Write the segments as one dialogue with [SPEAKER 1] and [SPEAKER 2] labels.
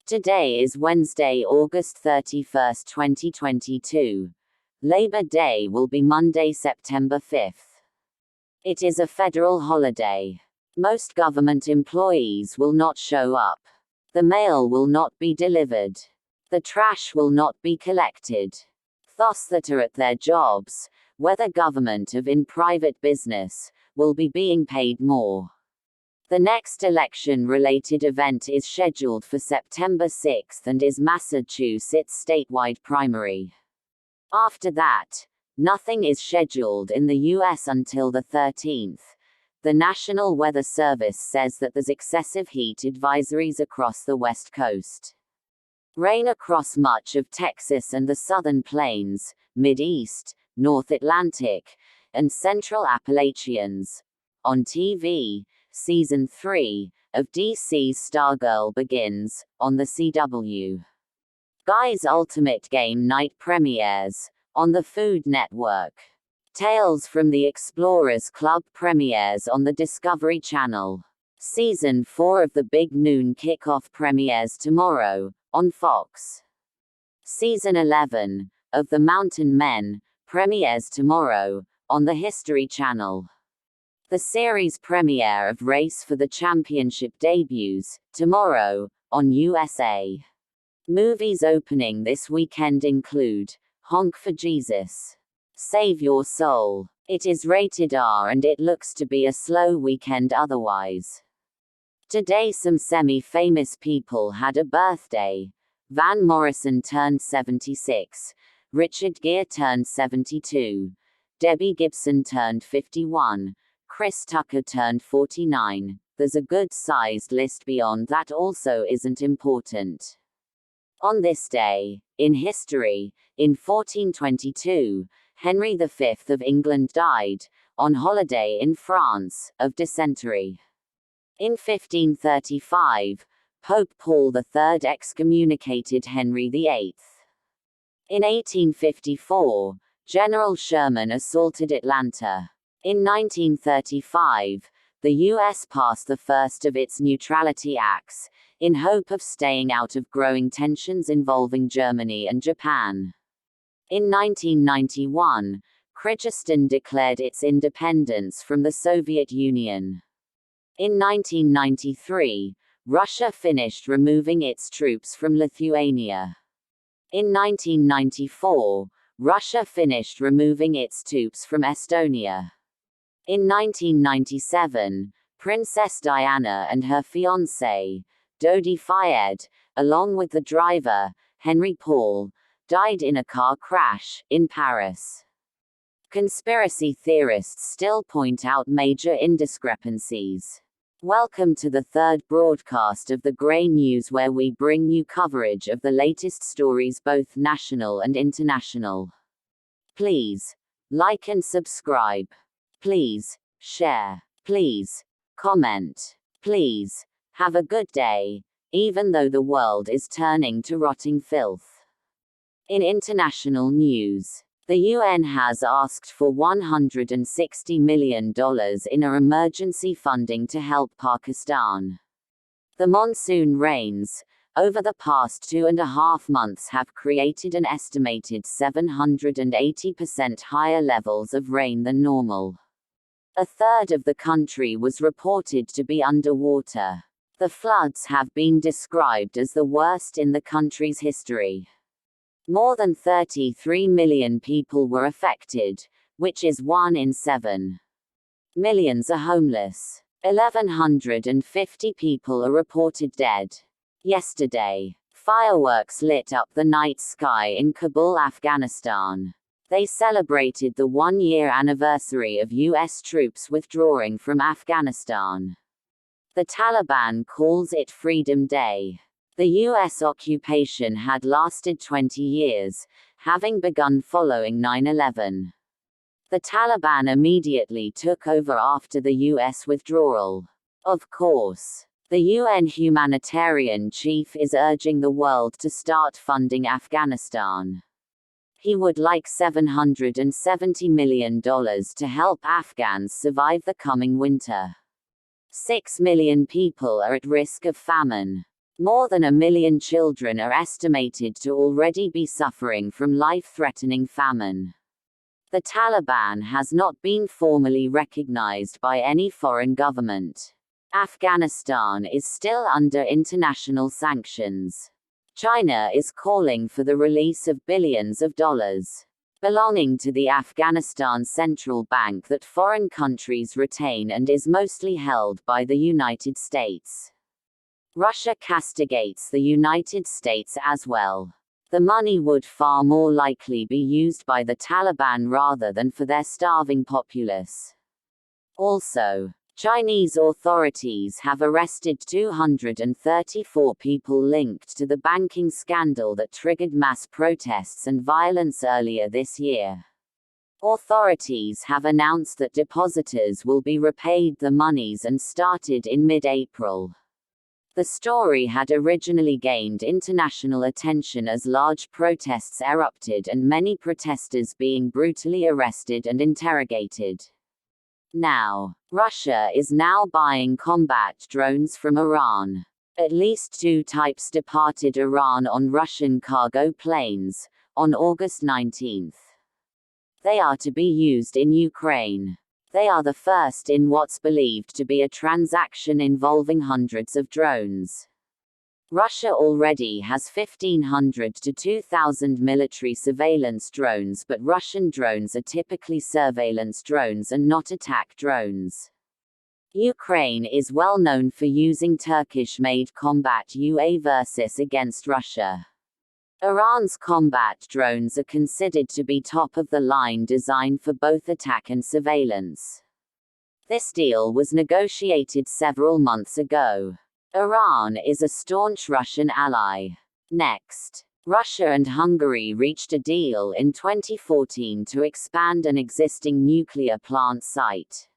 [SPEAKER 1] Today is Wednesday, August 31st, 2022. Labor Day will be Monday, September 5th. It is a federal holiday. Most government employees will not show up. The mail will not be delivered. The trash will not be collected. Those that are at their jobs, whether government or in private business, will be being paid more. The next election-related event is scheduled for September 6th and is Massachusetts statewide primary. After that, nothing is scheduled in the U.S. until the 13th. The National Weather Service says that there's excessive heat advisories across the West Coast. Rain across much of Texas and the Southern Plains, Mid-East, North Atlantic, and Central Appalachians. On TV, Season 3 of DC's Stargirl begins, on the CW. Guy's Ultimate Game Night premieres, on the Food Network. Tales from the Explorers Club premieres on the Discovery Channel. Season 4 of the Big Noon Kickoff premieres tomorrow, on Fox. Season 11 of The Mountain Men premieres tomorrow, on the History Channel. The series premiere of Race for the Championship debuts, tomorrow, on USA. Movies opening this weekend include Honk for Jesus, Save Your Soul. It is rated R and it looks to be a slow weekend otherwise. Today some semi-famous people had a birthday. Van Morrison turned 76, Richard Gere turned 72, Debbie Gibson turned 51, Chris Tucker turned 49. There's a good-sized list beyond that also isn't important. On this day, in history, in 1422, Henry V of England died, on holiday in France, of dysentery. In 1535, Pope Paul III excommunicated Henry VIII. In 1854, General Sherman assaulted Atlanta. In 1935, the U.S. passed the first of its neutrality acts, in hope of staying out of growing tensions involving Germany and Japan. In 1991, Kyrgyzstan declared its independence from the Soviet Union. In 1993, Russia finished removing its troops from Lithuania. In 1994, Russia finished removing its troops from Estonia. In 1997, Princess Diana and her fiancé, Dodi Fayed, along with the driver, Henry Paul, died in a car crash, in Paris. Conspiracy theorists still point out major indiscrepancies. Welcome to the third broadcast of the Grey News, where we bring you coverage of the latest stories, both national and international. Please like and subscribe. Please share. Please comment. Please have a good day, even though the world is turning to rotting filth. In international news, the UN has asked for $160 million in our emergency funding to help Pakistan. The monsoon rains, over the past 2.5 months, have created an estimated 780% higher levels of rain than normal. A third of the country was reported to be underwater. The floods have been described as the worst in the country's history. More than 33 million people were affected, which is 1 in 7. Millions are homeless. 1,150 people are reported dead. Yesterday, fireworks lit up the night sky in Kabul, Afghanistan. They celebrated the 1-year anniversary of U.S. troops withdrawing from Afghanistan. The Taliban calls it Freedom Day. The U.S. occupation had lasted 20 years, having begun following 9/11. The Taliban immediately took over after the U.S. withdrawal. Of course, the UN humanitarian chief is urging the world to start funding Afghanistan. He would like $770 million to help Afghans survive the coming winter. 6 million people are at risk of famine. More than 1 million children are estimated to already be suffering from life-threatening famine. The Taliban has not been formally recognized by any foreign government. Afghanistan is still under international sanctions. China is calling for the release of billions of dollars belonging to the Afghanistan Central Bank that foreign countries retain and is mostly held by the United States. Russia castigates the United States as well. The money would far more likely be used by the Taliban rather than for their starving populace. Also, Chinese authorities have arrested 234 people linked to the banking scandal that triggered mass protests and violence earlier this year. Authorities have announced that depositors will be repaid the monies and started in mid-April. The story had originally gained international attention as large protests erupted and many protesters being brutally arrested and interrogated. Now, Russia is now buying combat drones from Iran. At least 2 types departed Iran on Russian cargo planes on August 19. They are to be used in Ukraine. They are the first in what's believed to be a transaction involving hundreds of drones. Russia already has 1,500 to 2,000 military surveillance drones, but Russian drones are typically surveillance drones and not attack drones. Ukraine is well known for using Turkish-made combat UAVs against Russia. Iran's combat drones are considered to be top-of-the-line design for both attack and surveillance. This deal was negotiated several months ago. Iran is a staunch Russian ally. Next, Russia and Hungary reached a deal in 2014 to expand an existing nuclear plant site.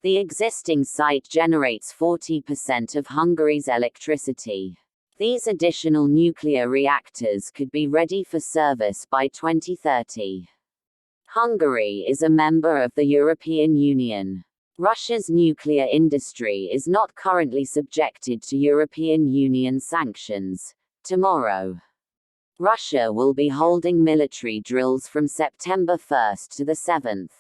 [SPEAKER 1] The existing site generates 40% of Hungary's electricity. These additional nuclear reactors could be ready for service by 2030. Hungary is a member of the European Union. Russia's nuclear industry is not currently subjected to European Union sanctions. Tomorrow, Russia will be holding military drills from September 1 to the 7th.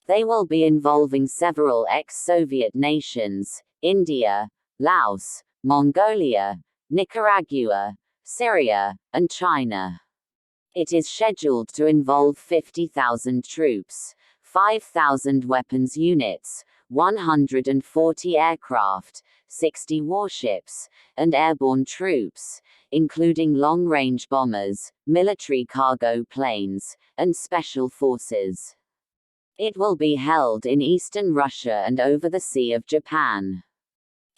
[SPEAKER 1] They will be involving several ex-Soviet nations: India, Laos, Mongolia, Nicaragua, Syria, and China. It is scheduled to involve 50,000 troops, 5,000 weapons units, 140 aircraft, 60 warships, and airborne troops, including long-range bombers, military cargo planes, and special forces. It will be held in eastern Russia and over the Sea of Japan.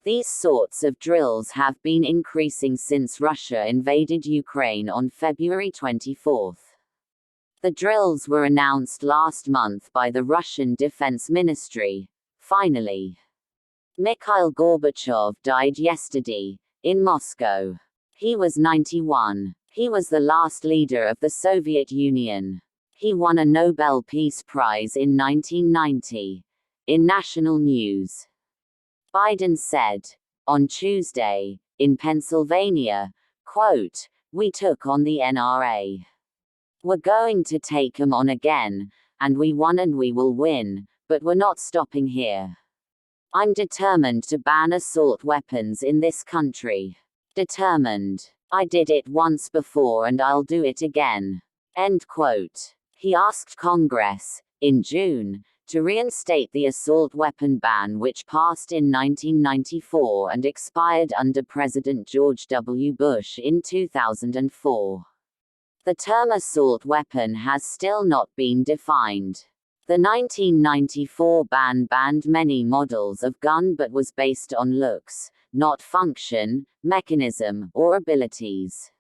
[SPEAKER 1] These sorts of drills have been increasing since Russia invaded Ukraine on February 24. The drills were announced last month by the Russian Defense Ministry. Finally, Mikhail Gorbachev died yesterday, in Moscow. He was 91. He was the last leader of the Soviet Union. He won a Nobel Peace Prize in 1990. In national news, Biden said on Tuesday, in Pennsylvania, quote, "We took on the NRA. We're going to take 'em on again, and we won and we will win, but we're not stopping here. I'm determined to ban assault weapons in this country. Determined. I did it once before and I'll do it again." End quote. He asked Congress, in June, to reinstate the assault weapon ban which passed in 1994 and expired under President George W. Bush in 2004. The term assault weapon has still not been defined. The 1994 ban banned many models of gun but was based on looks, not function, mechanism, or abilities.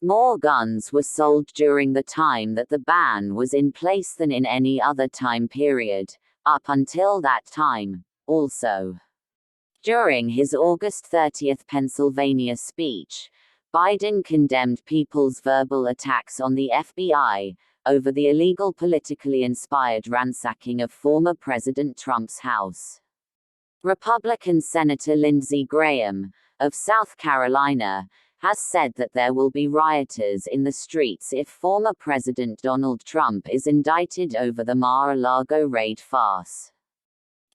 [SPEAKER 1] More guns were sold during the time that the ban was in place than in any other time period, up until that time, also. During his August 30 Pennsylvania speech, Biden condemned people's verbal attacks on the FBI over the illegal politically inspired ransacking of former President Trump's house. Republican Senator Lindsey Graham, of South Carolina, has said that there will be rioters in the streets if former President Donald Trump is indicted over the Mar-a-Lago raid farce.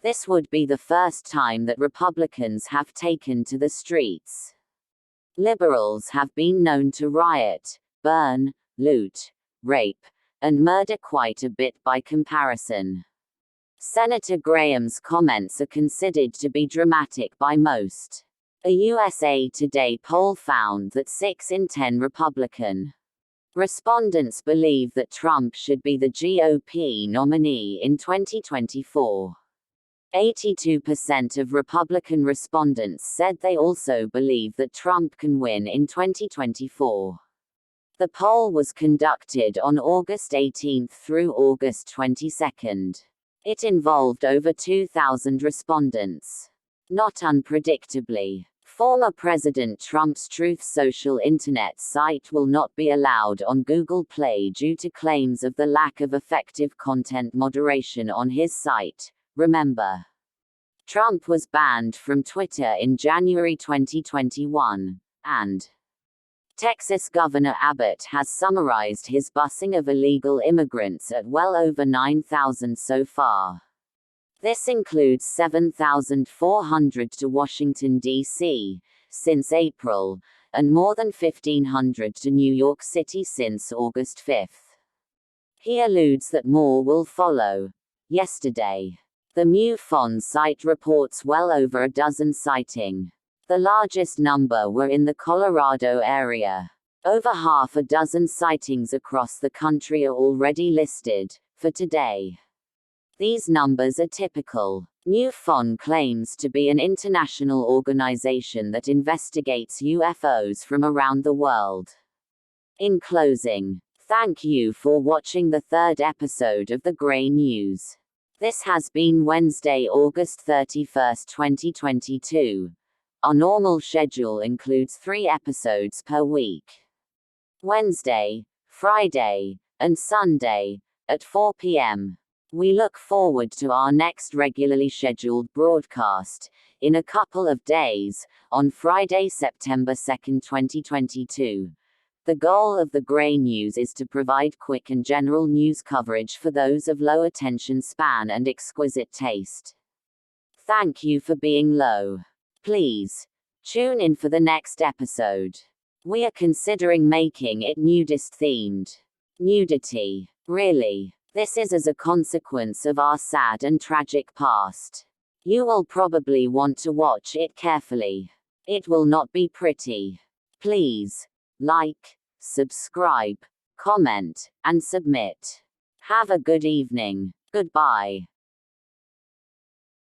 [SPEAKER 1] This would be the first time that Republicans have taken to the streets. Liberals have been known to riot, burn, loot, rape, and murder quite a bit by comparison. Senator Graham's comments are considered to be dramatic by most. A USA Today poll found that 6 in 10 Republican respondents believe that Trump should be the GOP nominee in 2024. 82% of Republican respondents said they also believe that Trump can win in 2024. The poll was conducted on August 18 through August 22. It involved over 2,000 respondents. Not unpredictably, former President Trump's Truth Social internet site will not be allowed on Google Play due to claims of the lack of effective content moderation on his site. Remember, Trump was banned from Twitter in January 2021, and Texas Governor Abbott has summarized his busing of illegal immigrants at well over 9,000 so far. This includes 7,400 to Washington, D.C., since April, and more than 1,500 to New York City since August 5. He alludes that more will follow. Yesterday, the MUFON site reports well over a dozen sightings. The largest number were in the Colorado area. Over half a dozen sightings across the country are already listed for today. These numbers are typical. MUFON claims to be an international organization that investigates UFOs from around the world. In closing, thank you for watching the 3rd episode of the Gray News. This has been Wednesday, August 31, 2022. Our normal schedule includes 3 episodes per week. Wednesday, Friday, and Sunday, at 4 p.m. We look forward to our next regularly scheduled broadcast, in a couple of days, on Friday, September 2, 2022. The goal of the Gray News is to provide quick and general news coverage for those of low attention span and exquisite taste. Thank you for being low. Please tune in for the next episode. We are considering making it nudist themed. Nudity. Really. This is as a consequence of our sad and tragic past. You will probably want to watch it carefully. It will not be pretty. Please like, subscribe, comment, and submit. Have a good evening. Goodbye.